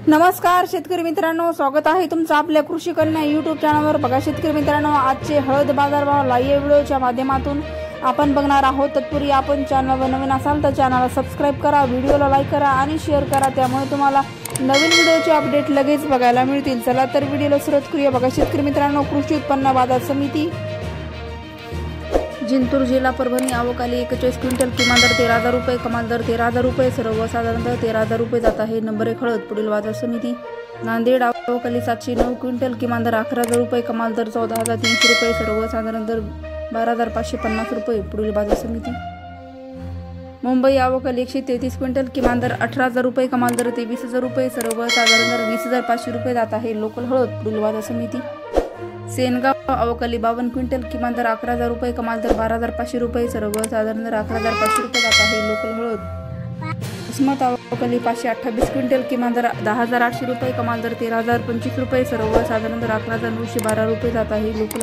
नमस्कार शेतकरी मित्रांनो, स्वागत आहे तुमचं आपल्या कृषी कन्या यूट्यूब चॅनलवर। बघा शेतकरी मित्रांनो, आजचे हळद बाजारभाव लाईव्ह व्हिडिओच्या माध्यमातून आपण बघणार आहोत। तत्पूर्वी आपण चॅनलवर नवीन असाल तर चॅनलला सबस्क्राइब करा, व्हिडिओला लाईक करा आणि शेअर करा, त्यामुळे तुम्हाला नवीन व्हिडिओचे अपडेट लगेच बघायला मिळतील। चला तर व्हिडिओला सुरुवात करूया। बघा शेतकरी मित्रांनो, कृषी उत्पन्न बाजार समिती जिंतूर जिल्हा परभणी आवकाली 41 क्विंटल, किमान दर 13,000 रुपये, कमाल दर 13,000 रुपये, सर्वसाधारण दर 13,000 रुपये जात आहे। नंबर 1 हळद पुढील बाजार समिती नांदेड आवकाली 709 क्विंटल, किमान दर 11,000 रुपये, कमाल दर 14,300 रुपये, सर्वसाधारण दर 12,550 रुपये पुढील बाजार समिती मुंबई आवकाली 133 क्विंटल, किमान दर 18,000 रुपये, कमाल दर 23,000 रुपये, सर्वसाधारण दर 20,500 रुपये जात आहे। लोकल हळद पुढील बाजार समिती सेनगाव आवकाली 52 क्विंटल, किमान दर 11,000 रुपये, कमाल दर 12,500 रुपये, सर्वसाधारण दर 11,500 रुपये जात आहे। लोकल हळद उस्मत आवकाली 528 क्विंटल, किमान दर 10,800 रुपये, कमाल दर 13,025 रुपये, सर्वसाधारण दर 11,912 रुपये जात आहे। लोकल